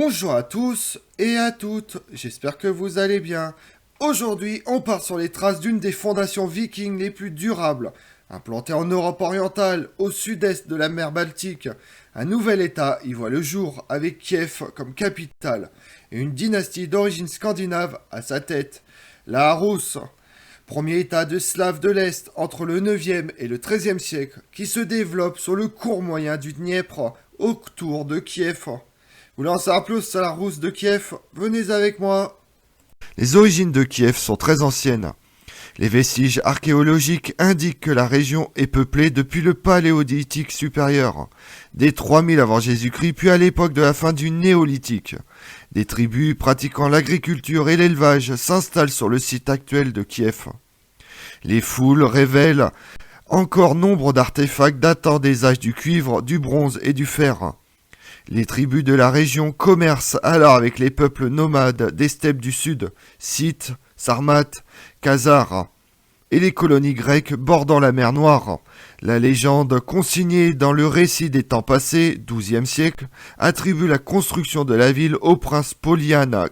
Bonjour à tous et à toutes, j'espère que vous allez bien. Aujourd'hui, on part sur les traces d'une des fondations vikings les plus durables. Implantée en Europe orientale, au sud-est de la mer Baltique, un nouvel État y voit le jour avec Kiev comme capitale et une dynastie d'origine scandinave à sa tête. La Rus, premier État de Slaves de l'Est entre le 9e et le 13e siècle, qui se développe sur le cours moyen du Dniepr autour de Kiev. Vous voulez en savoir plus sur la Rus de Kiev? Venez avec moi. Les origines de Kiev sont très anciennes. Les vestiges archéologiques indiquent que la région est peuplée depuis le Paléolithique supérieur, dès 3000 avant Jésus-Christ, puis à l'époque de la fin du Néolithique. Des tribus pratiquant l'agriculture et l'élevage s'installent sur le site actuel de Kiev. Les foules révèlent encore nombre d'artefacts datant des âges du cuivre, du bronze et du fer. Les tribus de la région commercent alors avec les peuples nomades des steppes du sud, Scythes, Sarmates, Khazars, et les colonies grecques bordant la mer Noire. La légende consignée dans le récit des temps passés, XIIe siècle, attribue la construction de la ville au prince Poliana,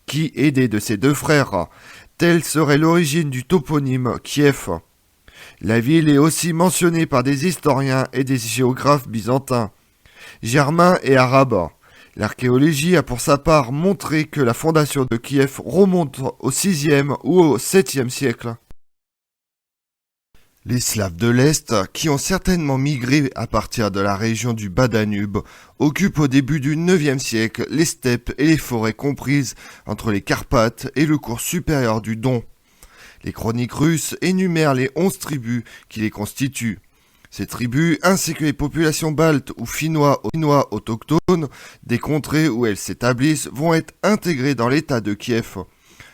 qui, aidé de ses deux frères, telle serait l'origine du toponyme Kiev. La ville est aussi mentionnée par des historiens et des géographes byzantins, germains et arabes. L'archéologie a pour sa part montré que la fondation de Kiev remonte au 6e ou au 7e siècle. Les Slaves de l'Est, qui ont certainement migré à partir de la région du Bas-Danube, occupent au début du 9e siècle les steppes et les forêts comprises entre les Carpates et le cours supérieur du Don. Les chroniques russes énumèrent les 11 tribus qui les constituent. Ces tribus, ainsi que les populations baltes ou finnois autochtones des contrées où elles s'établissent, vont être intégrées dans l'État de Kiev,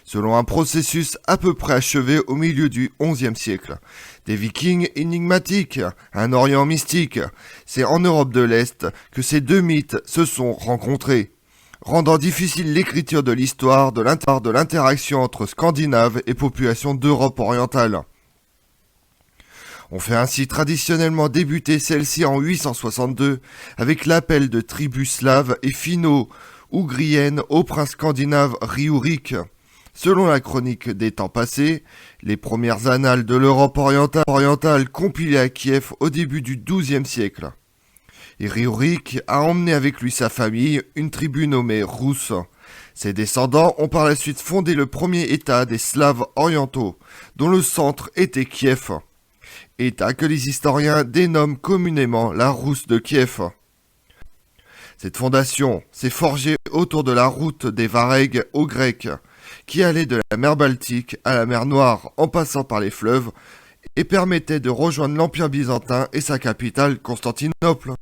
selon un processus à peu près achevé au milieu du XIe siècle. Des Vikings énigmatiques, un Orient mystique, c'est en Europe de l'Est que ces deux mythes se sont rencontrés, rendant difficile l'écriture de l'histoire de l'interaction entre Scandinaves et populations d'Europe orientale. On fait ainsi traditionnellement débuter celle-ci en 862 avec l'appel de tribus slaves et finno-ougriennes au prince scandinave Riurik. Selon la chronique des temps passés, les premières annales de l'Europe orientale compilées à Kiev au début du XIIe siècle. Et Riurik a emmené avec lui sa famille, une tribu nommée Rus. Ses descendants ont par la suite fondé le premier État des Slaves orientaux, dont le centre était Kiev. État que les historiens dénomment communément la Rus de Kiev. Cette fondation s'est forgée autour de la route des Varegs aux Grecs, qui allait de la mer Baltique à la mer Noire en passant par les fleuves et permettait de rejoindre l'Empire byzantin et sa capitale Constantinople.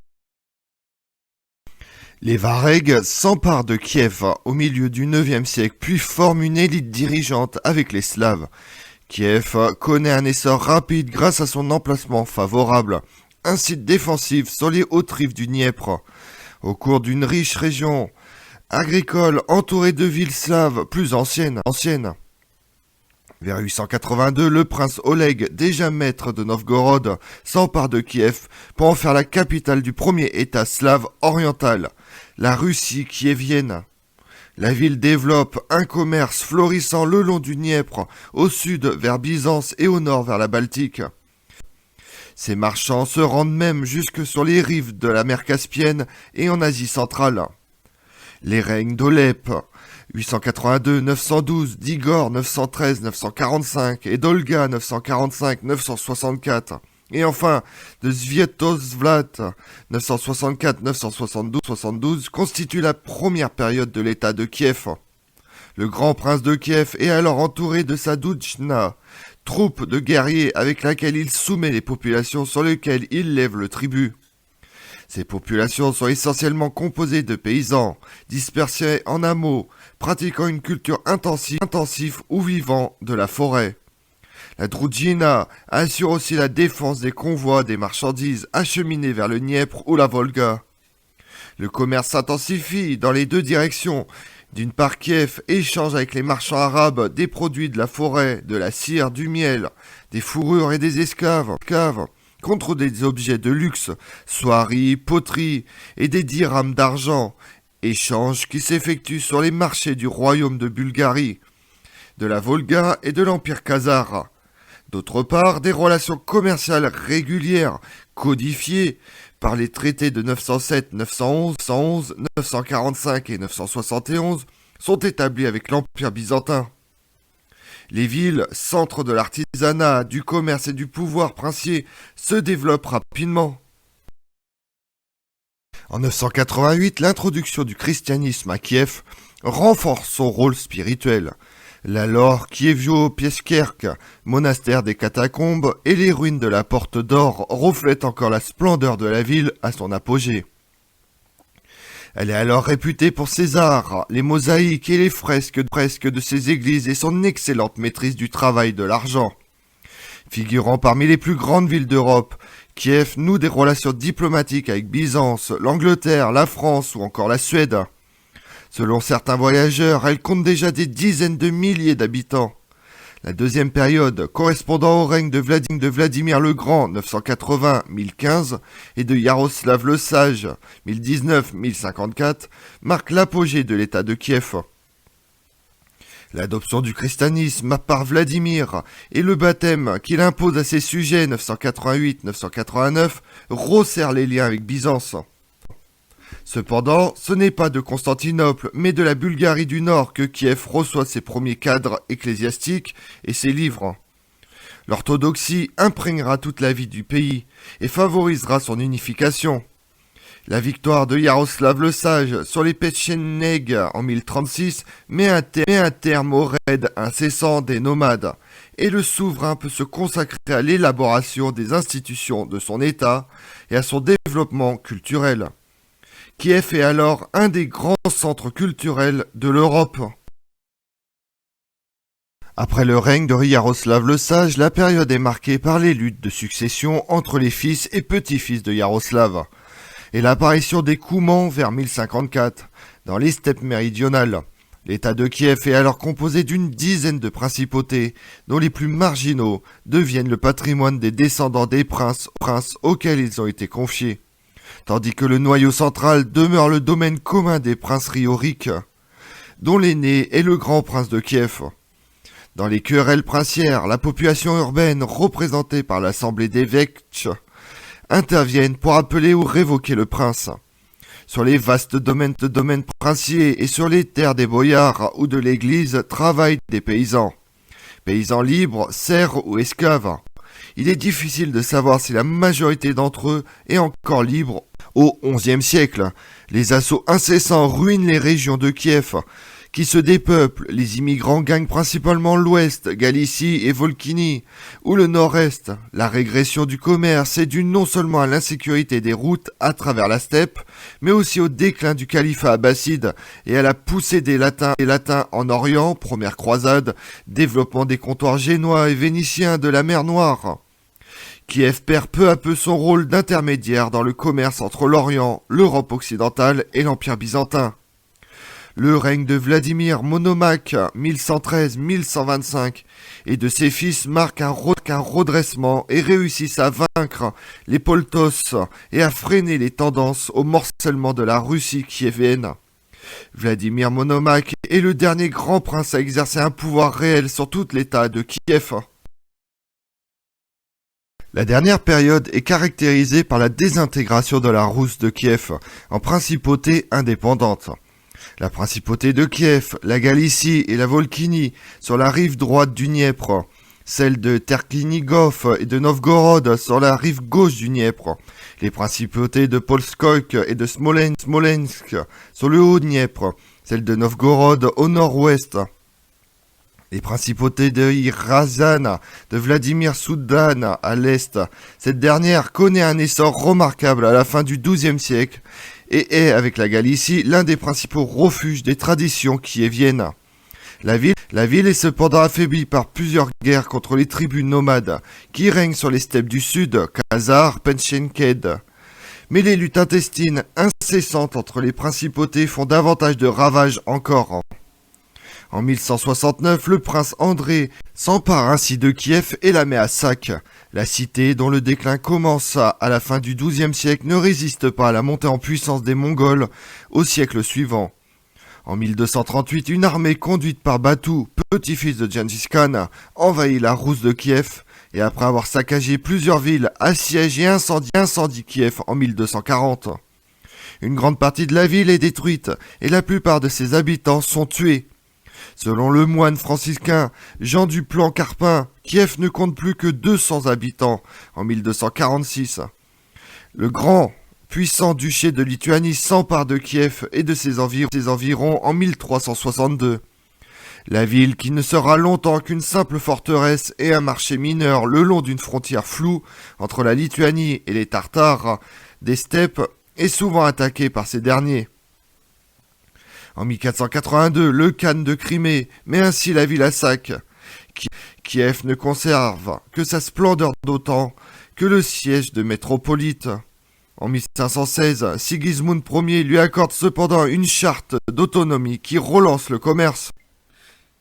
Les Varegs s'emparent de Kiev au milieu du 9e siècle puis forment une élite dirigeante avec les Slaves. Kiev connaît un essor rapide grâce à son emplacement favorable, un site défensif sur les hautes rives du Dniepr, au cours d'une riche région agricole entourée de villes slaves plus anciennes. Vers 882, le prince Oleg, déjà maître de Novgorod, s'empare de Kiev pour en faire la capitale du premier État slave oriental, la Russie kievienne. La ville développe un commerce florissant le long du Dniepr, au sud vers Byzance et au nord vers la Baltique. Ces marchands se rendent même jusque sur les rives de la mer Caspienne et en Asie centrale. Les règnes d'Olep, 882-912, d'Igor, 913-945 et d'Olga, 945-964. Et enfin, de Sviatoslav, 964-972, constitue la première période de l'État de Kiev. Le grand prince de Kiev est alors entouré de sa Doutchna, troupe de guerriers avec laquelle il soumet les populations sur lesquelles il lève le tribut. Ces populations sont essentiellement composées de paysans, dispersés en hameaux, pratiquant une culture intensive ou vivant de la forêt. La Droudjina assure aussi la défense des convois des marchandises acheminées vers le Dniepr ou la Volga. Le commerce s'intensifie dans les deux directions. D'une part, Kiev échange avec les marchands arabes des produits de la forêt, de la cire, du miel, des fourrures et des esclaves, contre des objets de luxe, soieries, poteries et des dirhams d'argent, échanges qui s'effectuent sur les marchés du royaume de Bulgarie, de la Volga et de l'Empire khazar. D'autre part, des relations commerciales régulières, codifiées par les traités de 907, 911, 945 et 971, sont établies avec l'Empire byzantin. Les villes, centres de l'artisanat, du commerce et du pouvoir princier, se développent rapidement. En 988, l'introduction du christianisme à Kiev renforce son rôle spirituel. L'alors Kievio-Pieszczerk, monastère des catacombes, et les ruines de la Porte d'Or reflètent encore la splendeur de la ville à son apogée. Elle est alors réputée pour ses arts, les mosaïques et les fresques de ses églises et son excellente maîtrise du travail de l'argent. Figurant parmi les plus grandes villes d'Europe, Kiev noue des relations diplomatiques avec Byzance, l'Angleterre, la France ou encore la Suède. Selon certains voyageurs, elle compte déjà des dizaines de milliers d'habitants. La deuxième période, correspondant au règne de Vladimir le Grand 980-1015 et de Yaroslav le Sage 1019-1054, marque l'apogée de l'État de Kiev. L'adoption du christianisme par Vladimir et le baptême qu'il impose à ses sujets 988-989 resserrent les liens avec Byzance. Cependant, ce n'est pas de Constantinople, mais de la Bulgarie du Nord que Kiev reçoit ses premiers cadres ecclésiastiques et ses livres. L'orthodoxie imprégnera toute la vie du pays et favorisera son unification. La victoire de Yaroslav le Sage sur les Petchénègues en 1036 met un terme au raid incessant des nomades, et le souverain peut se consacrer à l'élaboration des institutions de son État et à son développement culturel. Kiev est alors un des grands centres culturels de l'Europe. Après le règne de Yaroslav le Sage, la période est marquée par les luttes de succession entre les fils et petits-fils de Yaroslav, et l'apparition des Koumans vers 1054, dans les steppes méridionales. L'État de Kiev est alors composé d'une dizaine de principautés, dont les plus marginaux deviennent le patrimoine des descendants des princes auxquels ils ont été confiés, tandis que le noyau central demeure le domaine commun des princeries auriques, dont l'aîné est le grand prince de Kiev. Dans les querelles princières, la population urbaine, représentée par l'assemblée d'évêques, interviennent pour appeler ou révoquer le prince. Sur les vastes domaines princiers et sur les terres des boyards ou de l'église travaillent des paysans. Paysans libres, serfs ou esclaves. Il est difficile de savoir si la majorité d'entre eux est encore libre au XIe siècle. Les assauts incessants ruinent les régions de Kiev, qui se dépeuplent. Les immigrants gagnent principalement l'ouest, Galicie et Volhynie, ou le nord-est. La régression du commerce est due non seulement à l'insécurité des routes à travers la steppe, mais aussi au déclin du califat abbasside et à la poussée des Latins en Orient, première croisade, développement des comptoirs génois et vénitiens de la mer Noire. Kiev perd peu à peu son rôle d'intermédiaire dans le commerce entre l'Orient, l'Europe occidentale et l'Empire byzantin. Le règne de Vladimir Monomaque 1113-1125 et de ses fils marque un redressement et réussissent à vaincre les Poltos et à freiner les tendances au morcellement de la Russie kievienne. Vladimir Monomaque est le dernier grand prince à exercer un pouvoir réel sur tout l'État de Kiev. La dernière période est caractérisée par la désintégration de la Rousse de Kiev en principauté indépendante. La principauté de Kiev, la Galicie et la Volhynie sur la rive droite du Dniepr, celle de Terklinigov et de Novgorod sur la rive gauche du Dniepr, les principautés de Polskoïe et de Smolensk sur le haut Dniepr, celle de Novgorod au nord-ouest, les principautés de Ryazan, de Vladimir Soudan à l'est. Cette dernière connaît un essor remarquable à la fin du XIIe siècle et est, avec la Galicie, l'un des principaux refuges des traditions kieviennes. La ville est cependant affaiblie par plusieurs guerres contre les tribus nomades qui règnent sur les steppes du sud, Khazar, Petchénègues. Mais les luttes intestines incessantes entre les principautés font davantage de ravages encore. En 1169, le prince André s'empare ainsi de Kiev et la met à sac. La cité, dont le déclin commence à la fin du XIIe siècle, ne résiste pas à la montée en puissance des Mongols au siècle suivant. En 1238, une armée conduite par Batou, petit-fils de Gengis Khan, envahit la Rousse de Kiev et après avoir saccagé plusieurs villes, assiège et incendie Kiev en 1240. Une grande partie de la ville est détruite et la plupart de ses habitants sont tués. Selon le moine franciscain Jean du Plan-Carpin, Kiev ne compte plus que 200 habitants en 1246. Le grand, puissant duché de Lituanie s'empare de Kiev et de ses environs en 1362. La ville, qui ne sera longtemps qu'une simple forteresse et un marché mineur le long d'une frontière floue entre la Lituanie et les Tartares des steppes, est souvent attaquée par ces derniers. En 1482, le Khan de Crimée met ainsi la ville à sac. Kiev ne conserve que sa splendeur d'autant que le siège de métropolite. En 1516, Sigismund Ier lui accorde cependant une charte d'autonomie qui relance le commerce.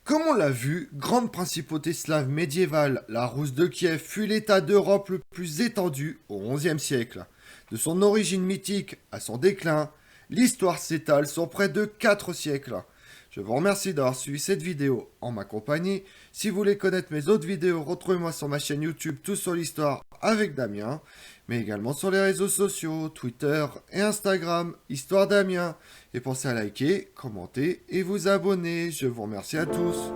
Comme on l'a vu, grande principauté slave médiévale, la Rousse de Kiev fut l'état d'Europe le plus étendu au XIe siècle. De son origine mythique à son déclin, l'histoire s'étale sur près de 4 siècles. Je vous remercie d'avoir suivi cette vidéo en ma compagnie. Si vous voulez connaître mes autres vidéos, retrouvez-moi sur ma chaîne YouTube Tout sur l'Histoire avec Damien, mais également sur les réseaux sociaux, Twitter et Instagram, Histoire Damien. Et pensez à liker, commenter et vous abonner. Je vous remercie à tous.